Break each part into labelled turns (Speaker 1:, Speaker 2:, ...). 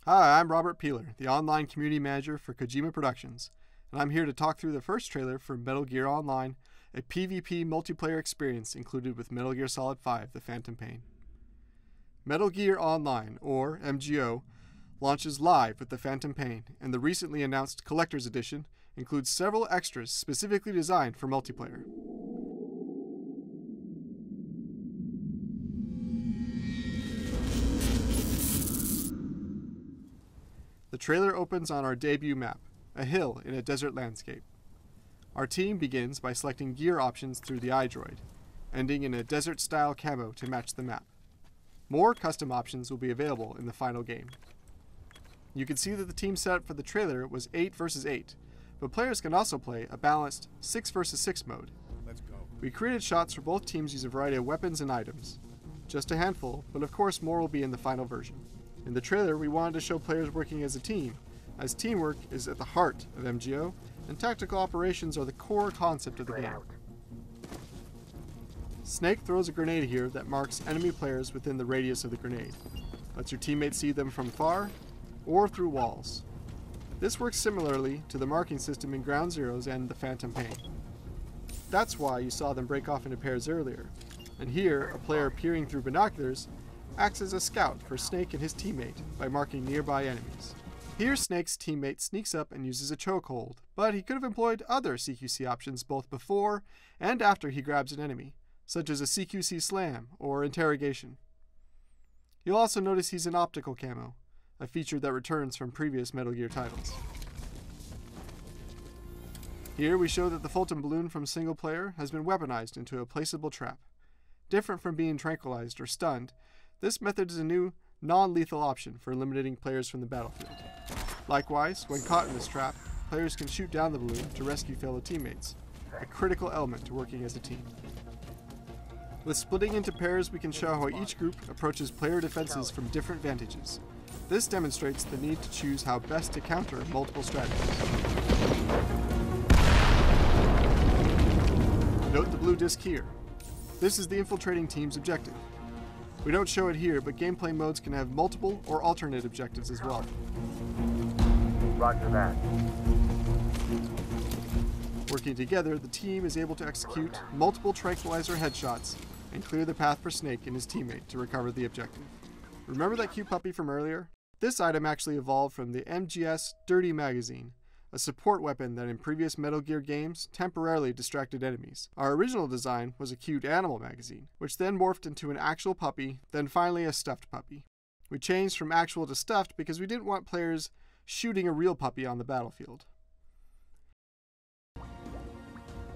Speaker 1: Hi, I'm Robert Peeler, the online community manager for Kojima Productions, and I'm here to talk through the first trailer for Metal Gear Online, a PvP multiplayer experience included with Metal Gear Solid 5: The Phantom Pain. Metal Gear Online, or MGO, launches live with The Phantom Pain, and the recently announced Collector's Edition includes several extras specifically designed for multiplayer. The trailer opens on our debut map, a hill in a desert landscape. Our team begins by selecting gear options through the iDroid, ending in a desert-style camo to match the map. More custom options will be available in the final game. You can see that the team setup for the trailer was 8 versus 8, but players can also play a balanced 6 versus 6 mode.
Speaker 2: Let's go.
Speaker 1: We created shots for both teams using a variety of weapons and items. Just a handful, but of course more will be in the final version. In the trailer, we wanted to show players working as a team, as teamwork is at the heart of MGO, and tactical operations are the core concept of the game. Snake throws a grenade here that marks enemy players within the radius of the grenade, lets your teammates see them from far or through walls. This works similarly to the marking system in Ground Zeroes and the Phantom Pain. That's why you saw them break off into pairs earlier, and here a player peering through binoculars acts as a scout for Snake and his teammate by marking nearby enemies. Here Snake's teammate sneaks up and uses a chokehold, but he could have employed other CQC options both before and after he grabs an enemy, such as a CQC slam or interrogation. You'll also notice he's in optical camo, a feature that returns from previous Metal Gear titles. Here we show that the Fulton balloon from single player has been weaponized into a placeable trap. Different from being tranquilized or stunned, this method is a new, non-lethal option for eliminating players from the battlefield. Likewise, when caught in this trap, players can shoot down the balloon to rescue fellow teammates, a critical element to working as a team. With splitting into pairs, we can show how each group approaches player defenses from different vantages. This demonstrates the need to choose how best to counter multiple strategies. Note the blue disc here. This is the infiltrating team's objective. We don't show it here, but gameplay modes can have multiple or alternate objectives as well.
Speaker 2: Roger that.
Speaker 1: Working together, the team is able to execute multiple tranquilizer headshots and clear the path for Snake and his teammate to recover the objective. Remember that cute puppy from earlier? This item actually evolved from the MGS Dirty Magazine, a support weapon that in previous Metal Gear games temporarily distracted enemies. Our original design was a cute animal magazine, which then morphed into an actual puppy, then finally a stuffed puppy. We changed from actual to stuffed because we didn't want players shooting a real puppy on the battlefield.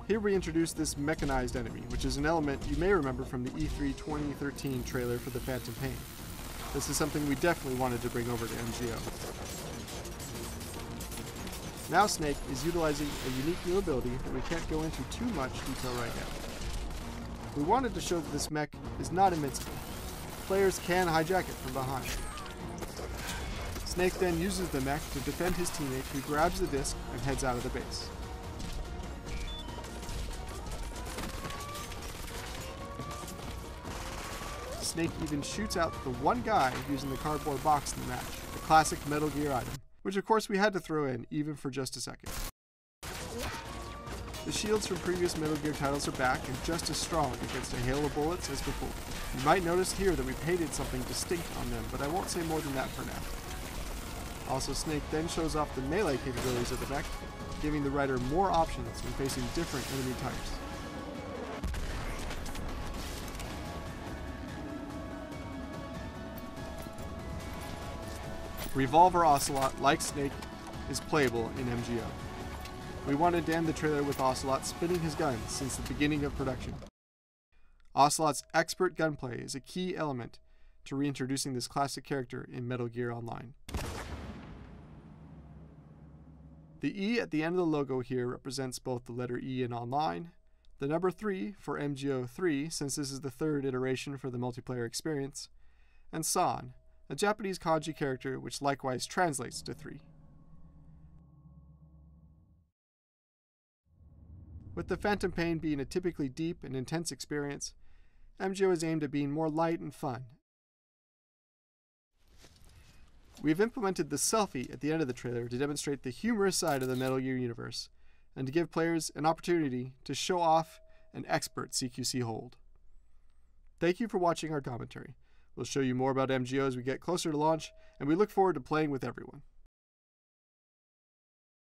Speaker 1: Here we introduce this mechanized enemy, which is an element you may remember from the E3 2013 trailer for the Phantom Pain. This is something we definitely wanted to bring over to MGO. Now Snake is utilizing a unique new ability that we can't go into too much detail right now. We wanted to show that this mech is not invincible. Players can hijack it from behind. Snake then uses the mech to defend his teammate, who grabs the disc and heads out of the base. Snake even shoots out the one guy using the cardboard box in the match, a classic Metal Gear item, which of course we had to throw in even for just a second. The shields from previous Metal Gear titles are back and just as strong against a hail of bullets as before. You might notice here that we painted something distinct on them, but I won't say more than that for now. Also, Snake then shows off the melee capabilities of the mech, giving the rider more options when facing different enemy types. Revolver Ocelot, like Snake, is playable in MGO. We wanted to end the trailer with Ocelot spinning his guns since the beginning of production. Ocelot's expert gunplay is a key element to reintroducing this classic character in Metal Gear Online. The E at the end of the logo here represents both the letter E in Online, the number 3 for MGO 3 since this is the third iteration for the multiplayer experience, and San, a Japanese kanji character which likewise translates to 3. With the Phantom Pain being a typically deep and intense experience, MGO is aimed at being more light and fun. We've implemented the selfie at the end of the trailer to demonstrate the humorous side of the Metal Gear universe, and to give players an opportunity to show off an expert CQC hold. Thank you for watching our commentary. We'll show you more about MGO as we get closer to launch, and we look forward to playing with everyone.